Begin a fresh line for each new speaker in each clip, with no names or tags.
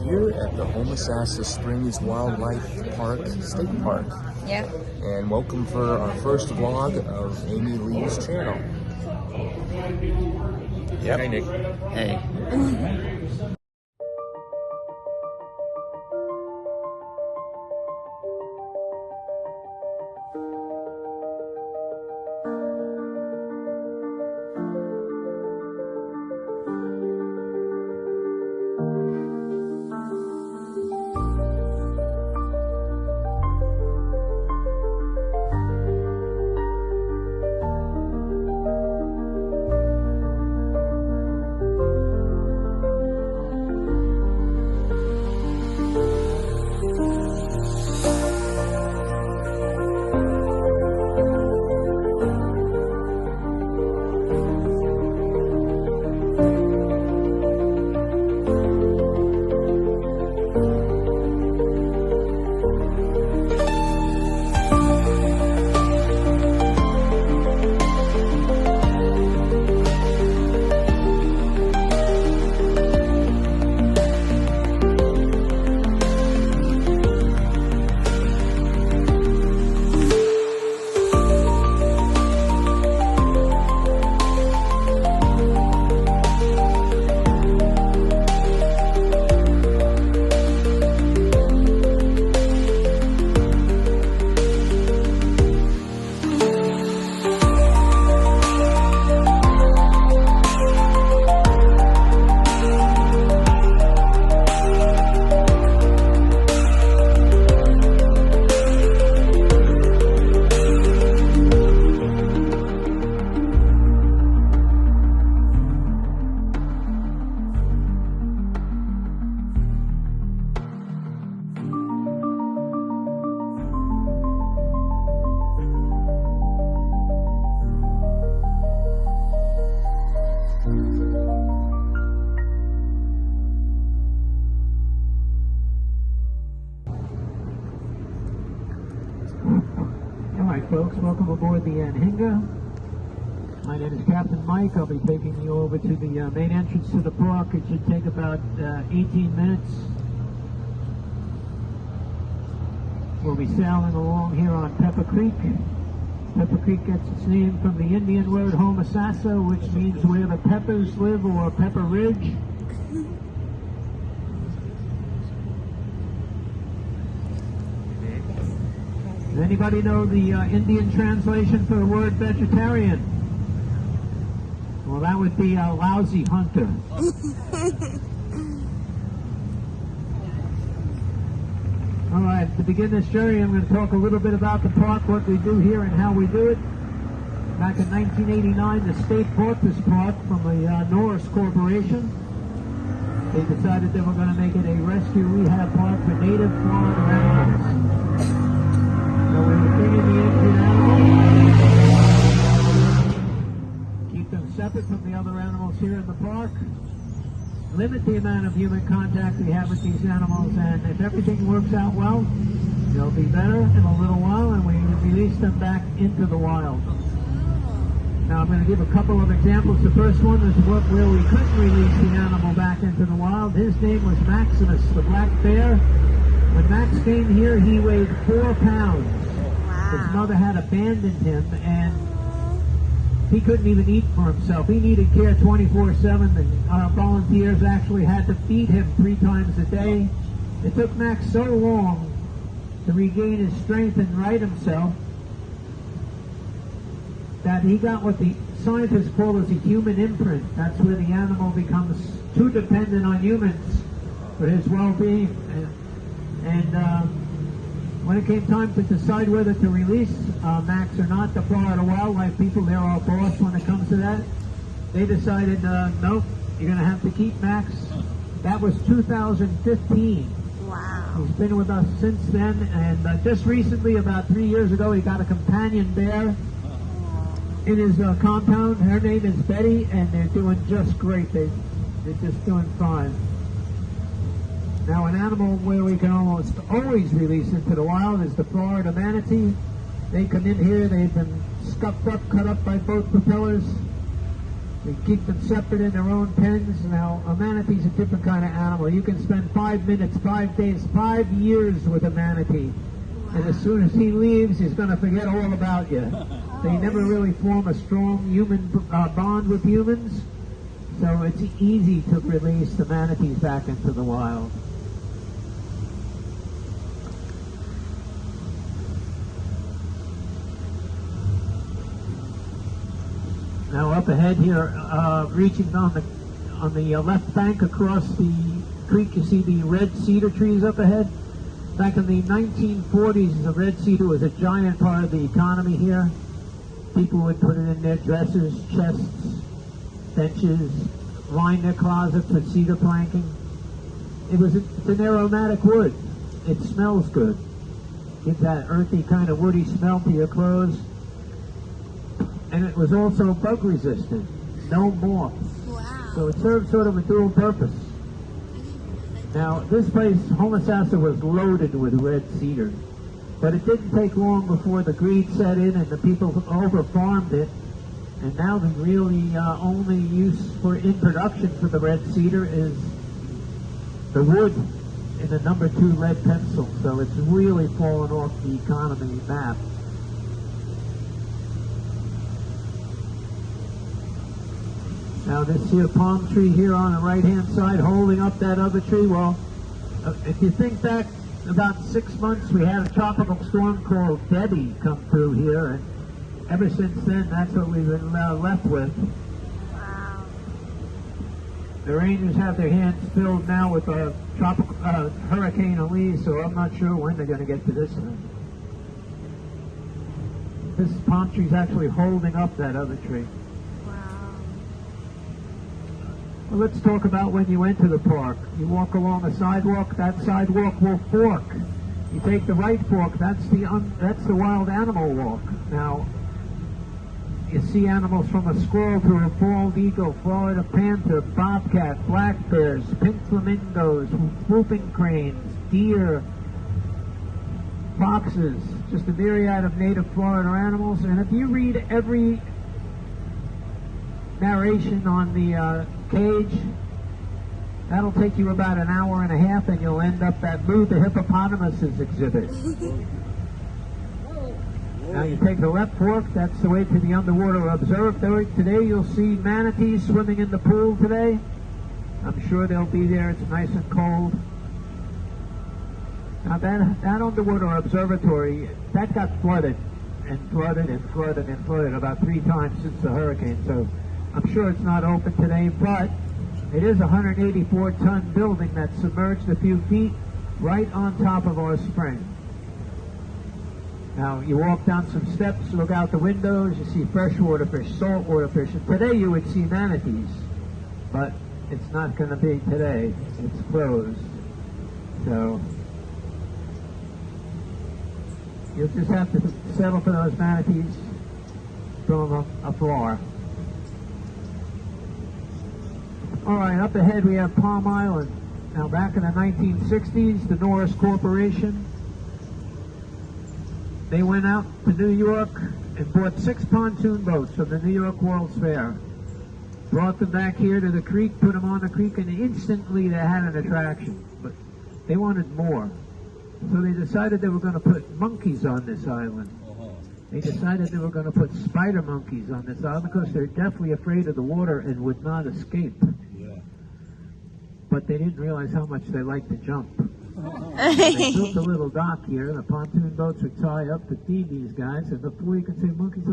here at the Homosassa Springs Wildlife Park State Park.
Yeah.
And welcome for our first vlog of Amy Lee's channel.
Yep.
Hey, Nick.
Hey.
Alright folks, welcome aboard the Anhinga. My name is Captain Mike. I'll be taking you over to the main entrance to the park. It should take about 18 minutes. We'll be sailing along here on Pepper Creek. Pepper Creek gets its name from the Indian word Homosassa, which means where the peppers live, or Pepper Ridge. Does anybody know the Indian translation for the word vegetarian? Well, that would be a lousy hunter. All right, to begin this journey, I'm going to talk a little bit about the park, what we do here and how we do it. Back in 1989, the state bought this park from the Norris Corporation. They decided they were going to make it a rescue rehab park for native Florida animals. So we would bring in the injured animals, keep them separate from the other animals here in the park, limit the amount of human contact we have with these animals, and if everything works out well, they'll be better in a little while, and we release them back into the wild. Now I'm going to give a couple of examples. The first one is where we couldn't release the animal back into the wild. His name was Maximus, the black bear. When Max came here, he weighed 4 pounds. Wow. His mother had abandoned him, and he couldn't even eat for himself. He needed care 24/7, and our volunteers actually had to feed him 3 times a day. It took Max so long to regain his strength and right himself that he got what the scientists call as a human imprint. That's where the animal becomes too dependent on humans for his well-being. And when it came time to decide whether to release Max or not, the Florida wildlife people, they're our boss when it comes to that, they decided, nope, you're going to have to keep Max. That was 2015.
Wow.
He's been with us since then, and just recently, about 3 years ago, he got a companion bear in his compound. Her name is Betty, and they're doing just great. They're just doing fine. Now, an animal where we can almost always release into the wild is the Florida manatee. They come in here, they've been scuffed up, cut up by boat propellers. We keep them separate in their own pens. Now, a manatee's a different kind of animal. You can spend 5 minutes, 5 days, 5 years with a manatee. And as soon as he leaves, he's going to forget all about you. They never really form a strong human bond with humans. So it's easy to release the manatees back into the wild. Now up ahead here, reaching on the left bank across the creek, you see the red cedar trees up ahead. Back in the 1940s, the red cedar was a giant part of the economy here. People would put it in their dressers, chests, benches, line their closets with cedar planking. It's an aromatic wood. It smells good. Gives that earthy kind of woody smell to your clothes. And it was also bug resistant, no moths.
Wow.
So it served sort of a dual purpose. Now this place, Homosassa, was loaded with red cedar, but it didn't take long before the greed set in and the people over-farmed it. And now the really only use in production for the red cedar is the wood in the number 2 lead pencil. So it's really fallen off the economy map. Now this here palm tree here on the right-hand side holding up that other tree, well, if you think back about 6 months, we had a tropical storm called Debbie come through here, and ever since then, that's what we've been left with.
Wow.
The Rangers have their hands filled now with a tropical Hurricane Elise, so I'm not sure when they're going to get to this thing. This palm tree's actually holding up that other tree. Well, let's talk about when you enter the park. You walk along a sidewalk, that sidewalk will fork. You take the right fork, that's the wild animal walk. Now, you see animals from a squirrel to a bald eagle, Florida panther, bobcat, black bears, pink flamingos, whooping cranes, deer, foxes, just a myriad of native Florida animals. And if you read every narration on the cage, that'll take you about an hour and a half, and you'll end up at Lou the Hippopotamus's exhibit. Now you take the left fork, that's the way to the underwater observatory. Today you'll see manatees swimming in the pool today. I'm sure they'll be there, it's nice and cold. Now that underwater observatory, that got flooded and flooded and flooded and flooded about 3 times since the hurricane, so I'm sure it's not open today, but it is a 184-ton building that's submerged a few feet right on top of our spring. Now, you walk down some steps, look out the windows, you see freshwater fish, saltwater fish, and today you would see manatees, but it's not going to be today. It's closed. So, you'll just have to settle for those manatees from afar. All right, up ahead we have Palm Island. Now back in the 1960s, the Norris Corporation, they went out to New York and bought 6 pontoon boats from the New York World's Fair. Brought them back here to the creek, put them on the creek, and instantly they had an attraction. But they wanted more. So they decided they were going to put monkeys on this island. They decided they were going to put spider monkeys on this island because they're deathly afraid of the water and would not escape. But they didn't realize how much they like to jump. They built a little dock here. The pontoon boats would tie up to feed these guys, and before you could say monkeys,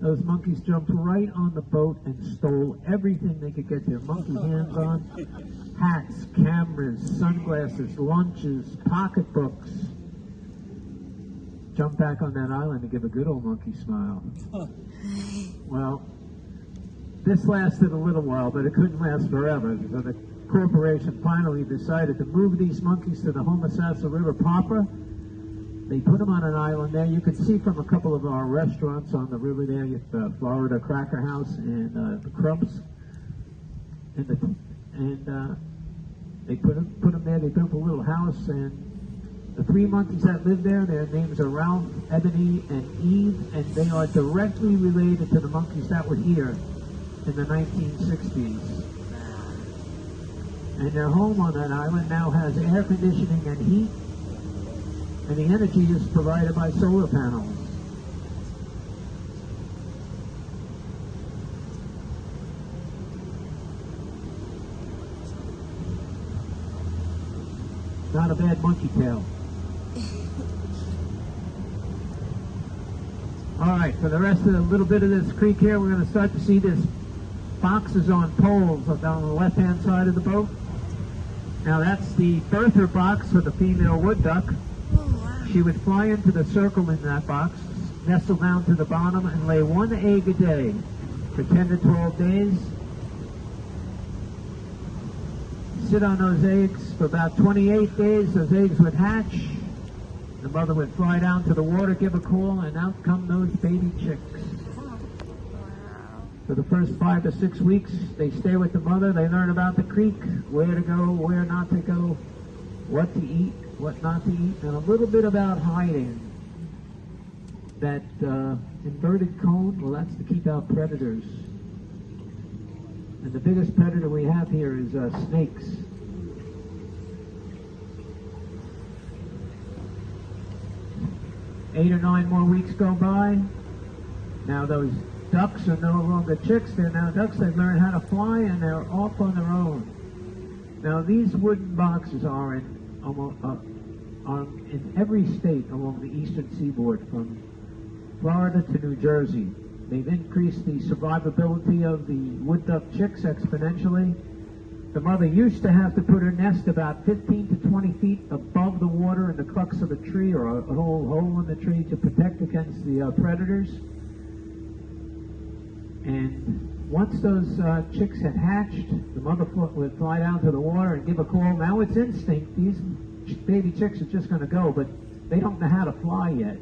those monkeys jumped right on the boat and stole everything they could get their monkey hands on. Hats, cameras, sunglasses, lunches, pocketbooks. Jump back on that island and give a good old monkey smile. Well, this lasted a little while, but it couldn't last forever. So the corporation finally decided to move these monkeys to the Homosassa River proper. They put them on an island there. You can see from a couple of our restaurants on the river there, you have the Florida Cracker House and the Crumbs. And they put them there. They built a little house, and the 3 monkeys that live there, their names are Ralph, Ebony, and Eve, and they are directly related to the monkeys that were here in the 1960s. And their home on that island now has air conditioning and heat, and the energy is provided by solar panels. Not a bad monkey tail. All right, for the rest of the little bit of this creek here, we're going to start to see this boxes on poles down the left-hand side of the boat. Now that's the birther box for the female wood duck.
Oh, wow.
She would fly into the circle in that box, nestle down to the bottom, and lay 1 egg a day for 10 to 12 days. Sit on those eggs for about 28 days. Those eggs would hatch. The mother would fly down to the water, give a call, and out come those baby chicks.
Wow.
For the first 5 to 6 weeks, they stay with the mother. They learn about the creek, where to go, where not to go, what to eat, what not to eat, and a little bit about hiding. That inverted cone, well, that's to keep out predators. And the biggest predator we have here is snakes. Eight or 9 more weeks go by. Now those ducks are no longer chicks, they're now ducks. They've learned how to fly and they're off on their own. Now these wooden boxes are in every state along the eastern seaboard, from Florida to New Jersey. They've increased the survivability of the wood duck chicks exponentially. The mother used to have to put her nest about 15 to 20 feet above the water in the crux of the tree, or a whole hole in the tree, to protect against the predators. And once those chicks had hatched, the mother would fly down to the water and give a call. Now it's instinct. These baby chicks are just going to go, but they don't know how to fly yet.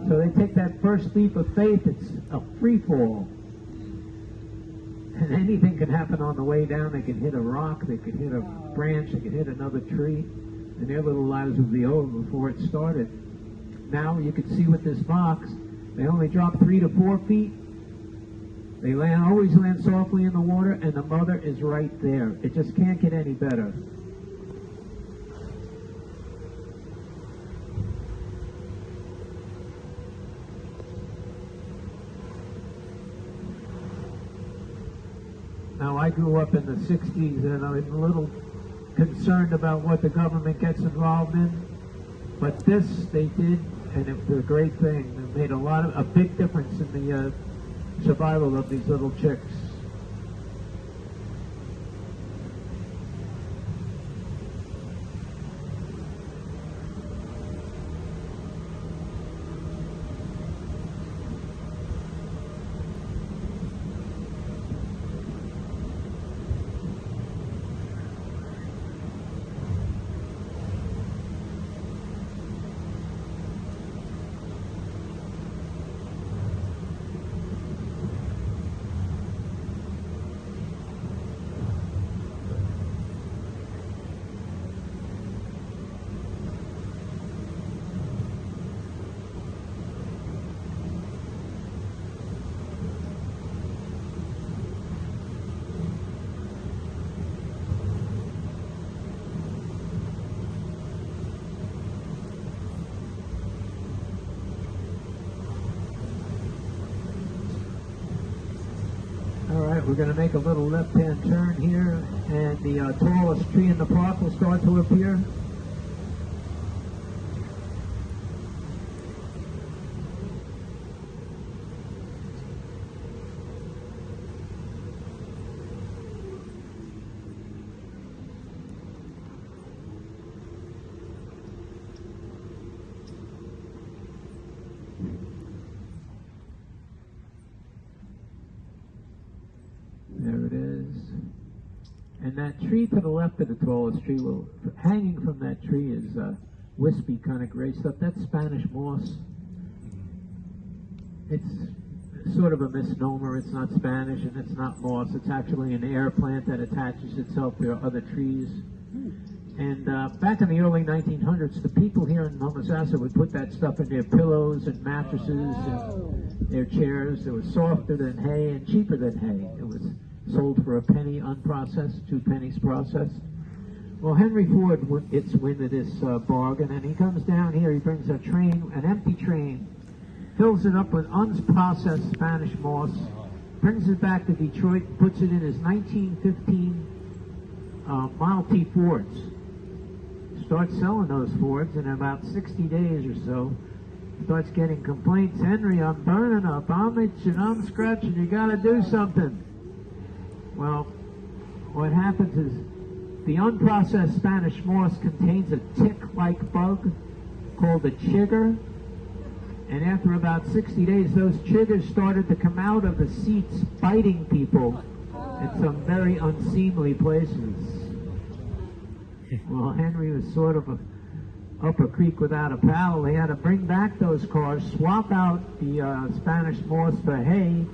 So they take that first leap of faith. It's a free fall. And anything can happen on the way down. They could hit a rock, they could hit a branch, they could hit another tree, and their little lives would be over before it started. Now you can see with this box, they only drop 3 to 4 feet. They always land softly in the water, and the mother is right there. It just can't get any better. Now, I grew up in the 60s, and I was a little concerned about what the government gets involved in. But this, they did, and it was a great thing. It made a big difference in the survival of these little chicks. We're going to make a little left-hand turn here, and the tallest tree in the park will start to appear. There it is. And that tree to the left of the tallest tree, hanging from that tree is wispy kind of gray stuff. That's Spanish moss. It's sort of a misnomer. It's not Spanish and it's not moss. It's actually an air plant that attaches itself to other trees. And back in the early 1900s, the people here in Homosassa would put that stuff in their pillows and mattresses and their chairs. It was softer than hay and cheaper than hay. It was sold for a penny unprocessed, 2 pennies processed. Well, Henry Ford gets wind of this bargain, and he comes down here. He brings a train, an empty train, fills it up with unprocessed Spanish moss, brings it back to Detroit, puts it in his 1915 Model T Fords. Starts selling those Fords, and in about 60 days or so, starts getting complaints. Henry, I'm burning up, I'm itching, I'm scratching, you gotta do something. Well, what happens is the unprocessed Spanish moss contains a tick-like bug called a chigger, and after about 60 days, those chiggers started to come out of the seats, biting people in some very unseemly places. Well, Henry was sort of up a creek without a paddle. He had to bring back those cars, swap out the Spanish moss for hay,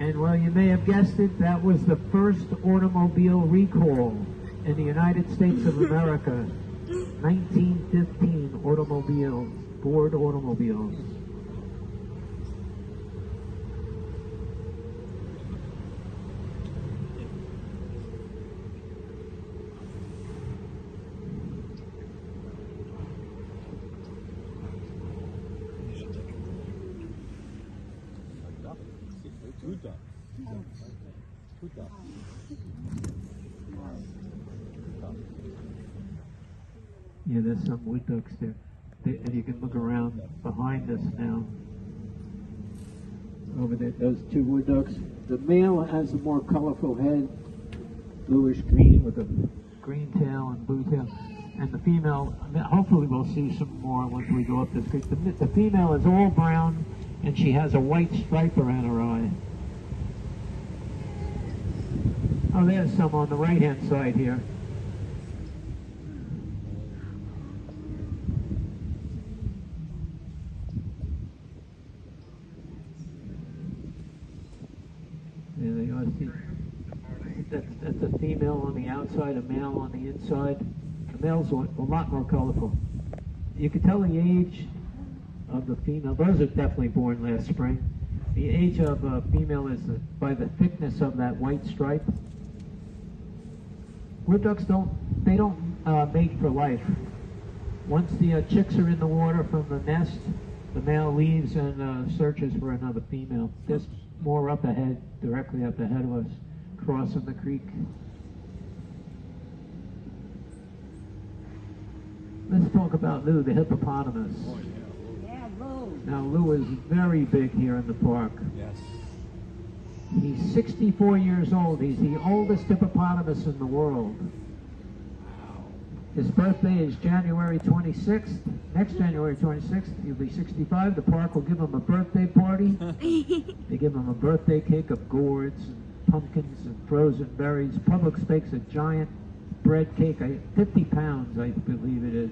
and well, you may have guessed it, that was the first automobile recall in the United States of America. 1915 automobiles, Ford automobiles. Yeah, there's some wood ducks there. And you can look around behind us now. Over there, those 2 wood ducks. The male has a more colorful head, bluish green with a green tail and blue tail. And the female, hopefully we'll see some more once we go up this creek. The female is all brown, and she has a white stripe around her eye. Oh, there's some on the right-hand side here. There they are. See, that's a female on the outside, a male on the inside. The male's a lot more colorful. You can tell the age of the female. Those are definitely born last spring. The age of a female is by the thickness of that white stripe. Wood ducks don't mate for life. Once the chicks are in the water from the nest, the male leaves and searches for another female. Just more up ahead, directly up ahead of us, crossing the creek. Let's talk about Lou, the hippopotamus.
Yeah, Lou.
Now, Lou is very big here in the park.
Yes.
He's 64 years old. He's the oldest hippopotamus in the world. His birthday is January 26th. Next January 26th, he'll be 65. The park will give him a birthday party. They give him a birthday cake of gourds and pumpkins and frozen berries. Publix bakes a giant bread cake, 50 pounds, I believe it is.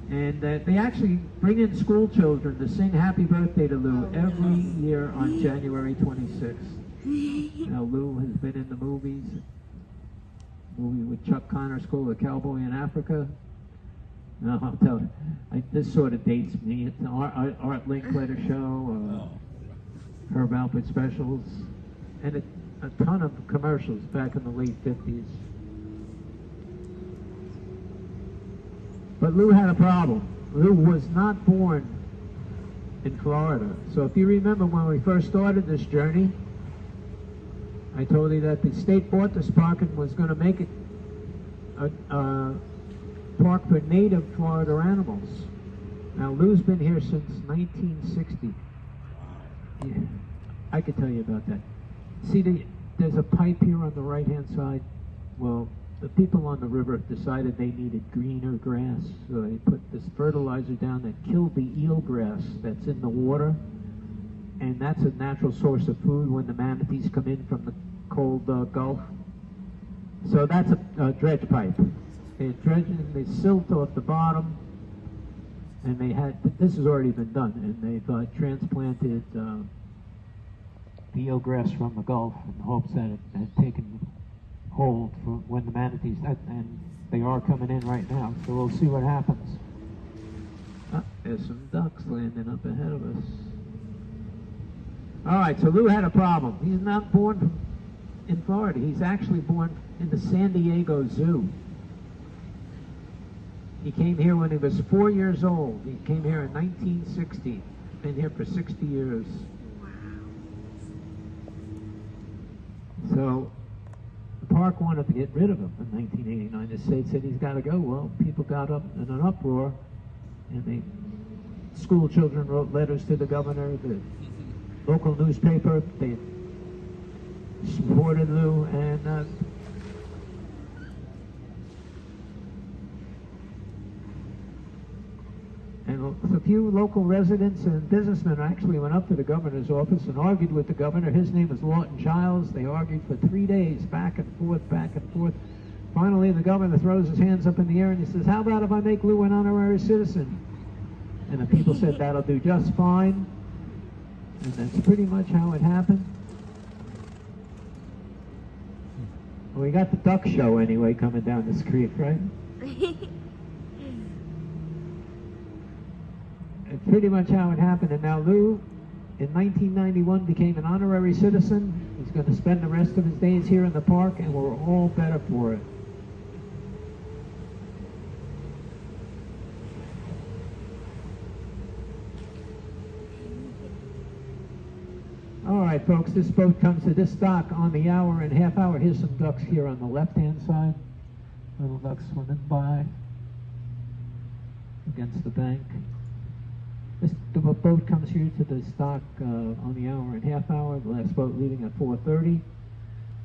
And they actually bring in school children to sing Happy Birthday to Lou every year on January 26th. Now, Lou has been in the movies. Movie with Chuck Connors called The Cowboy in Africa. Now, I'll tell you, this sort of dates me. It's an Art Linkletter show, Herb Alpert specials, and a ton of commercials back in the late 50s. But Lou had a problem. Lou was not born in Florida. So if you remember when we first started this journey, I told you that the state bought this park and was going to make it a park for native Florida animals. Now, Lou's been here since 1960. Yeah, I could tell you about that. See, there's a pipe here on the right-hand side. Well, the people on the river decided they needed greener grass, so they put this fertilizer down that killed the eelgrass that's in the water, and that's a natural source of food when the manatees come in from the cold Gulf. So that's a dredge pipe. They dredge and they silt off the bottom, and this has already been done, and they've transplanted the eelgrass from the Gulf in hopes that it had taken hold for when the manatees, and they are coming in right now, so we'll see what happens. There's some ducks landing up ahead of us. All right, so Lou had a problem. He's not born in Florida. He's actually born in the San Diego Zoo. He came here when he was 4 years old. He came here in 1960. Been here for 60 years. So the park wanted to get rid of him in 1989. The state said he's got to go. Well, people got up in an uproar, and the school children wrote letters to the governor, the local newspaper. They supported Lou, and a few local residents and businessmen actually went up to the governor's office and argued with the governor. His name was Lawton Childs. They argued for 3 days, back and forth, back and forth. Finally, the governor throws his hands up in the air and he says, "How about if I make Lou an honorary citizen?" And the people said, "That'll do just fine." And that's pretty much how it happened. Well, we got the duck show anyway coming down this creek, right? It's pretty much how it happened. And now Lou, in 1991, became an honorary citizen. He's going to spend the rest of his days here in the park, and we're all better for it. All right, folks, this boat comes to this dock on the hour and half hour. Here's some ducks here on the left-hand side. Little ducks swimming by against the bank. The boat comes here to this dock on the hour and half hour. The last boat leaving at 4:30.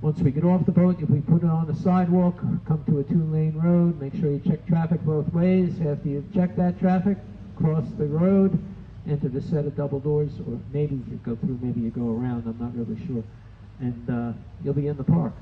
Once we get off the boat, we put it on the sidewalk, come to a 2-lane road, make sure you check traffic both ways. After you've checked that traffic, cross the road, enter the set of double doors, or maybe you go through, maybe you go around, I'm not really sure. And you'll be in the park.